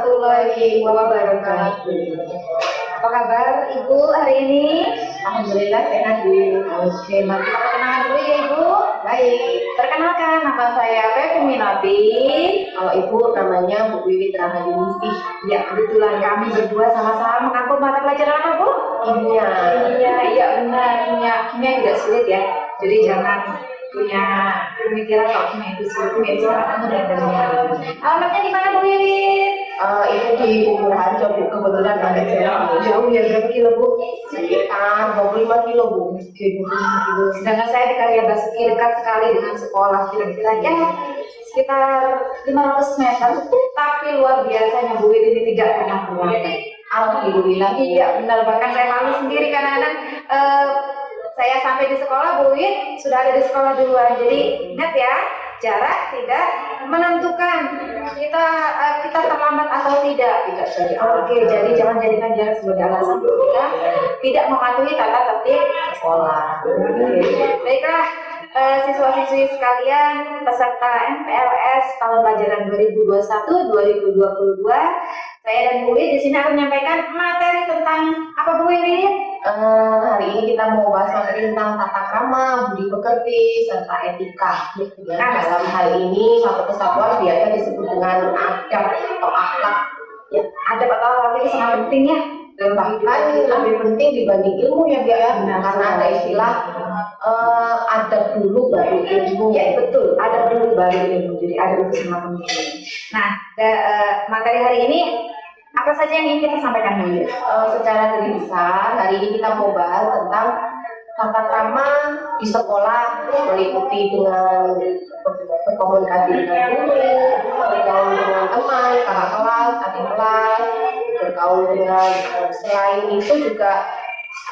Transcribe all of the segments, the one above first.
warahmatullahi wabarakatuh. Apa kabar Ibu hari ini? Alhamdulillah sehat Bu. Oke, mari kita perkenalan dulu ya Ibu. Baik, perkenalkan nama saya Pepi Minati. Kalau Ibu namanya Bu Wiwit Rahadiningsih. Ya, kebetulan kami berdua sama-sama mengampu mata pelajaran apa Bu? Kimia. Iya benar, kimia tidak sulit ya. Jadi jangan punya pemikiran kalau kimia itu sulit, kimia itu sangat mudah dan alamatnya di mana Bu Wiwit? Itu di Bubur Harjo Bu, kebetulan agak jauh. Jauh ya, berapa kilo Bu? Sekitar 25 kilo Bu. 25 kilo. Sedangkan saya di Karya Basuki dekat sekali dengan sekolah, kira-kira ya sekitar 500 meter. Tapi luar biasanya Bu Wiwit ini tidak pernah pulang. Alhamdulillah. Iya benar, bahkan saya malu sendiri kadang-kadang saya sampai di sekolah Bu Wiwit sudah ada di sekolah duluan. Jadi ingat ya, jarak tidak menentukan kita terlambat atau tidak jadi. Oke, jadi jangan jadikan jarak sebagai alasan untuk kita tidak mematuhi tata tertib sekolah. Baiklah, siswa-siswi sekalian peserta MPLS tahun pelajaran 2021-2022, saya dan Bu Wiwit di sini akan menyampaikan materi tentang apa Bu Wiwit? Hari ini kita mau bahas materi tentang tata krama, budi pekerti, serta etika. Nah, dalam hal ini satu kesatuan biasa disebut dengan adab atau akhlak. Ya, adab atau akhlak itu sangat penting ya. Dan bahkan lebih penting dibanding ilmu ya Bia ya. Karena ada istilah adab dulu baru ilmu. Ya betul, adab dulu baru ilmu. Jadi adab itu sangat penting. Nah, materi hari ini apa saja yang ingin kita sampaikan Bu? Secara garis besar, hari ini kita mau bahas tentang tata krama di sekolah, meliputi dengan berkomunikasi dengan guru, bergaul dengan teman, kakak kelas, adik kelas, bergaul dengan selain itu juga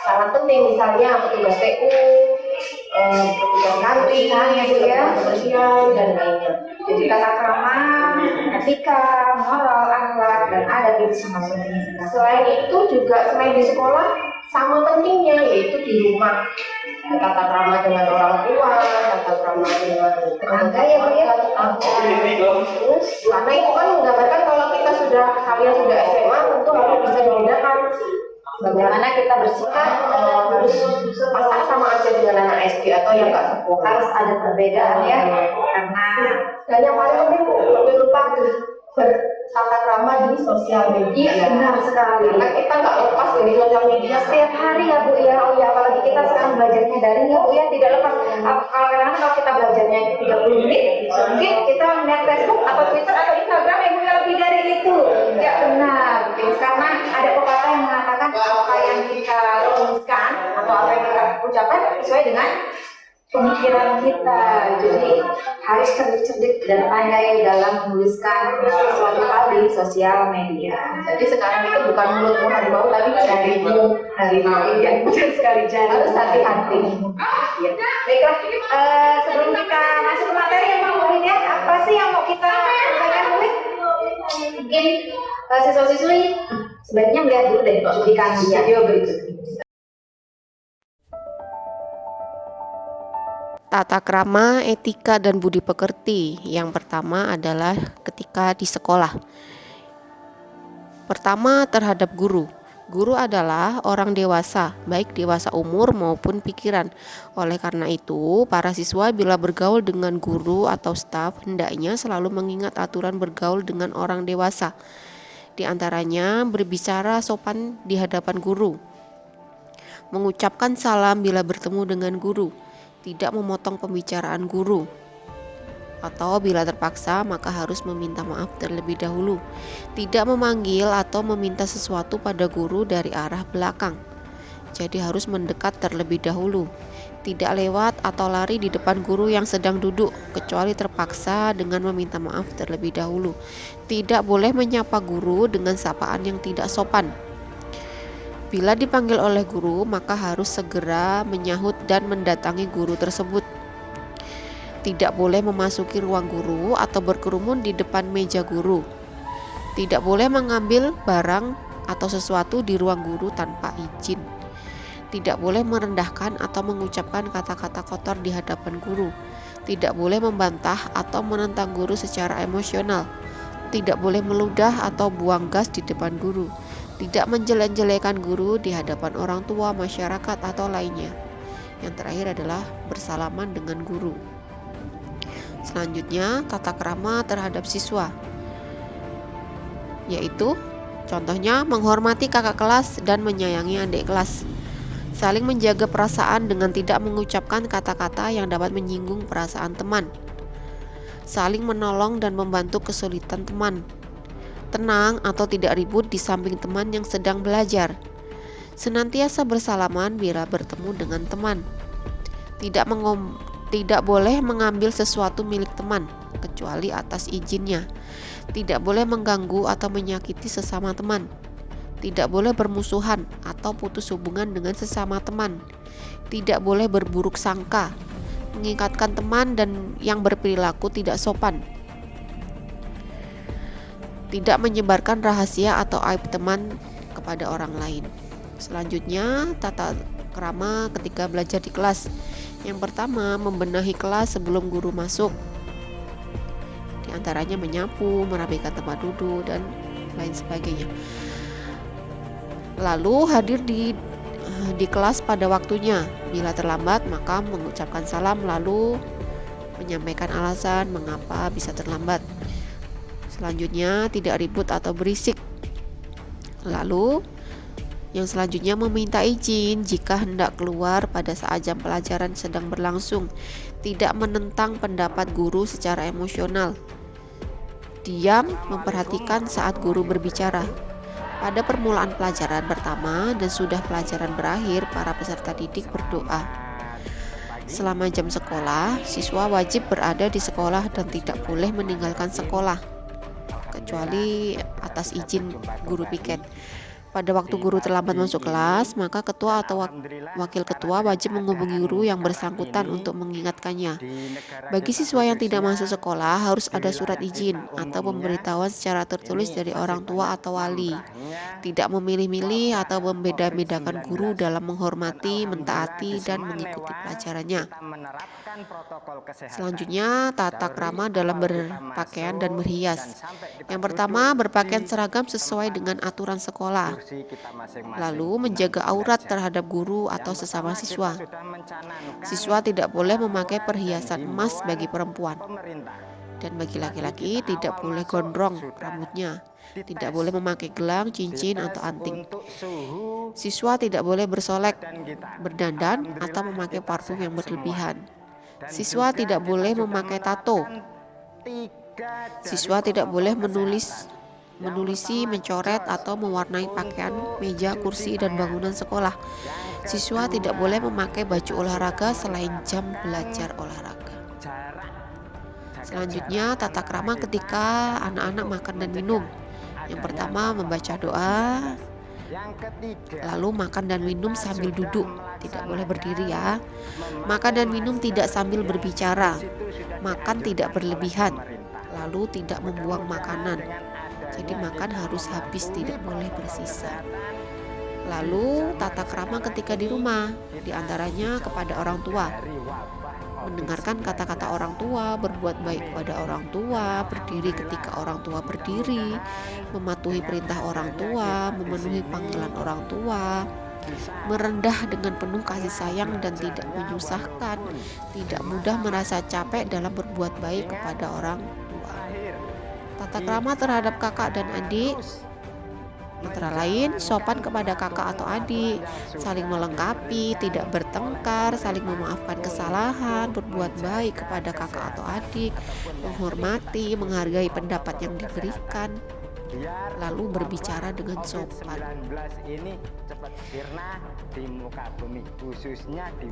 sangat penting, misalnya petugas TU, petugas kantin, kebersihan dan lainnya. Jadi tata krama, etika, moral, akhlak, dan adab itu sangat penting. Selain itu juga selain di sekolah sama pentingnya yaitu di rumah. Tata krama dengan orang tua, tata krama dengan tetangga ya Bu ya. Terus karena itu kan menggambarkan kalau kita kalian sudah SMA tentu harus bisa membedakan bagaimana kita bersikap, harus masa sama aja dengan anak SD atau yang nggak sepuh. Harus ada perbedaan ya, karena dan yang paling penting jangan lupa bertata krama di sosial media. Iya, benar sekali. Karena kita nggak lepas dari sosial media setiap hari ya Bu ya. Oh ya, apalagi kita sekarang belajarnya daring ya Bu ya, tidak lepas. Kadang-kadang kalau kita belajarnya 30 menit, mungkin kita melihat Facebook atau Twitter atau Instagram yang lebih dari itu. Ya benar, karena ada pepatah yang mengatakan apa yang kita tuliskan atau apa yang kita ucapkan sesuai dengan pemikiran kita. Jadi harus cerdik dan pandai dalam menuliskan sesuatu hal di sosial media. Jadi sekarang itu bukan mulutmu harimau tapi jarimu harimau. Ya betul sekali, jadi harus hati-hati. Ya. Baiklah, sebelum kita masuk ke materi yang mau ya, apa sih yang mau kita sampaikan Bu? Mungkin siswa-siswi sebaiknya melihat dulu deh cuplikan video berikut. Tata krama, etika, dan budi pekerti. Yang pertama adalah ketika di sekolah. Pertama, terhadap guru. Guru adalah orang dewasa, baik dewasa umur maupun pikiran. Oleh karena itu, para siswa bila bergaul dengan guru atau staf, hendaknya selalu mengingat aturan bergaul dengan orang dewasa. Di antaranya, berbicara sopan di hadapan guru, mengucapkan salam bila bertemu dengan guru, tidak memotong pembicaraan guru, atau bila terpaksa maka harus meminta maaf terlebih dahulu, tidak memanggil atau meminta sesuatu pada guru dari arah belakang, jadi harus mendekat terlebih dahulu, tidak lewat atau lari di depan guru yang sedang duduk kecuali terpaksa dengan meminta maaf terlebih dahulu, tidak boleh menyapa guru dengan sapaan yang tidak sopan. Bila dipanggil oleh guru, maka harus segera menyahut dan mendatangi guru tersebut. Tidak boleh memasuki ruang guru atau berkerumun di depan meja guru. Tidak boleh mengambil barang atau sesuatu di ruang guru tanpa izin. Tidak boleh merendahkan atau mengucapkan kata-kata kotor di hadapan guru. Tidak boleh membantah atau menentang guru secara emosional. tidak boleh meludah atau buang gas di depan guru, tidak menjelek-jelekan guru di hadapan orang tua, masyarakat, atau lainnya. Yang terakhir adalah bersalaman dengan guru. Selanjutnya, tata krama terhadap siswa, yaitu contohnya menghormati kakak kelas dan menyayangi adik kelas. Saling menjaga perasaan dengan tidak mengucapkan kata-kata yang dapat menyinggung perasaan teman. Saling menolong dan membantu kesulitan teman. Tenang atau tidak ribut di samping teman yang sedang belajar. Senantiasa bersalaman bila bertemu dengan teman. Tidak boleh mengambil sesuatu milik teman, kecuali atas izinnya. Tidak boleh mengganggu atau menyakiti sesama teman. Tidak boleh bermusuhan atau putus hubungan dengan sesama teman. Tidak boleh berburuk sangka, mengikatkan teman dan yang berperilaku tidak sopan. Tidak menyebarkan rahasia atau aib teman kepada orang lain. Selanjutnya, tata krama ketika belajar di kelas. Yang pertama, membenahi kelas sebelum guru masuk. Di antaranya menyapu, merapikan tempat duduk, dan lain sebagainya. Lalu hadir di kelas pada waktunya. Bila terlambat, maka mengucapkan salam lalu menyampaikan alasan mengapa bisa terlambat. Selanjutnya, tidak ribut atau berisik. Lalu yang selanjutnya, meminta izin jika hendak keluar pada saat jam pelajaran sedang berlangsung. Tidak menentang pendapat guru secara emosional. Diam memperhatikan saat guru berbicara. Pada permulaan pelajaran pertama dan sudah pelajaran berakhir, para peserta didik berdoa. Selama jam sekolah, siswa wajib berada di sekolah dan tidak boleh meninggalkan sekolah, kecuali atas izin guru piket. Pada waktu guru terlambat masuk kelas, maka ketua atau wakil ketua wajib menghubungi guru yang bersangkutan untuk mengingatkannya. Bagi siswa yang tidak masuk sekolah, harus ada surat izin atau pemberitahuan secara tertulis dari orang tua atau wali. Tidak memilih-milih atau membeda-bedakan guru dalam menghormati, mentaati, dan mengikuti pelajarannya. Selanjutnya, tata krama dalam berpakaian dan berhias. Yang pertama, berpakaian seragam sesuai dengan aturan sekolah. Lalu menjaga aurat terhadap guru atau sesama siswa. Siswa tidak boleh memakai perhiasan emas bagi perempuan. Dan bagi laki-laki tidak boleh gondrong rambutnya. Tidak boleh memakai gelang, cincin, atau anting. Siswa tidak boleh bersolek, berdandan, atau memakai parfum yang berlebihan. Siswa tidak boleh memakai tato. Siswa tidak boleh menulisi, mencoret, atau mewarnai pakaian, meja, kursi, dan bangunan sekolah. Siswa tidak boleh memakai baju olahraga selain jam belajar olahraga. Selanjutnya, tata krama ketika anak-anak makan dan minum. Yang pertama, membaca doa, lalu makan dan minum sambil duduk, tidak boleh berdiri ya. Makan dan minum tidak sambil berbicara. Makan tidak berlebihan, lalu tidak membuang makanan. Jadi makan harus habis, tidak boleh bersisa. Lalu tata krama ketika di rumah, diantaranya kepada orang tua. Mendengarkan kata-kata orang tua, berbuat baik kepada orang tua, berdiri ketika orang tua berdiri, mematuhi perintah orang tua, memenuhi panggilan orang tua, merendah dengan penuh kasih sayang dan tidak menyusahkan, tidak mudah merasa capek dalam berbuat baik kepada orang tua. Tata krama terhadap kakak dan adik antara lain sopan kepada kakak atau adik, saling melengkapi, tidak bertengkar, saling memaafkan kesalahan, berbuat baik kepada kakak atau adik, menghormati, menghargai pendapat yang diberikan, lalu berbicara dengan sopan.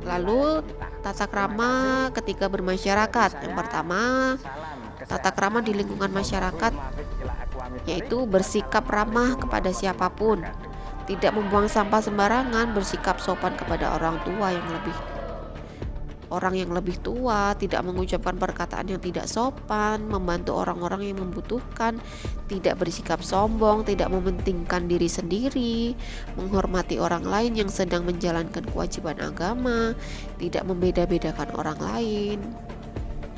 Lalu tata krama ketika bermasyarakat. Yang pertama, tata krama di lingkungan masyarakat, yaitu bersikap ramah kepada siapapun, tidak membuang sampah sembarangan, bersikap sopan kepada orang yang lebih tua, tidak mengucapkan perkataan yang tidak sopan, membantu orang-orang yang membutuhkan, tidak bersikap sombong, tidak mementingkan diri sendiri, menghormati orang lain yang sedang menjalankan kewajiban agama, tidak membeda-bedakan orang lain.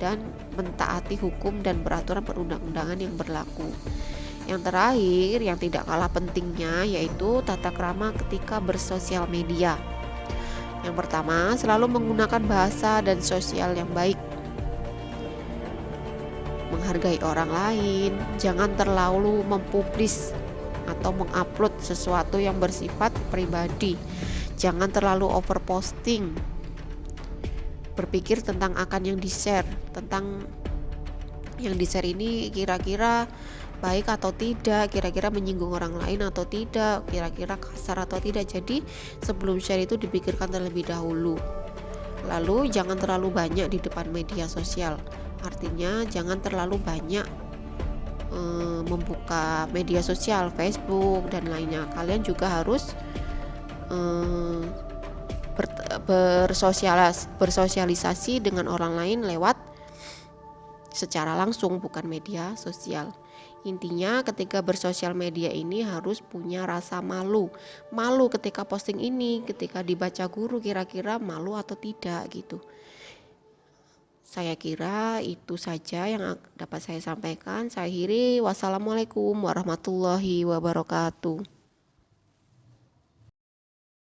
dan mentaati hukum dan peraturan perundang-undangan yang berlaku. Yang terakhir, yang tidak kalah pentingnya, yaitu tata krama ketika bersosial media. Yang pertama, selalu menggunakan bahasa dan sosial yang baik. Menghargai orang lain, jangan terlalu mempublis atau mengupload sesuatu yang bersifat pribadi. Jangan terlalu overposting. Berpikir tentang akan yang di-share, tentang yang di-share ini kira-kira baik atau tidak, kira-kira menyinggung orang lain atau tidak, kira-kira kasar atau tidak. Jadi sebelum share itu dipikirkan terlebih dahulu. Lalu jangan terlalu banyak di depan media sosial, artinya jangan terlalu banyak membuka media sosial, Facebook dan lainnya. Kalian juga harus bersosialisasi dengan orang lain lewat secara langsung, bukan media sosial. Intinya ketika bersosial media ini harus punya rasa malu ketika posting ini, ketika dibaca guru kira-kira malu atau tidak gitu. Saya kira itu saja yang dapat saya sampaikan. Saya akhiri, wassalamualaikum warahmatullahi wabarakatuh.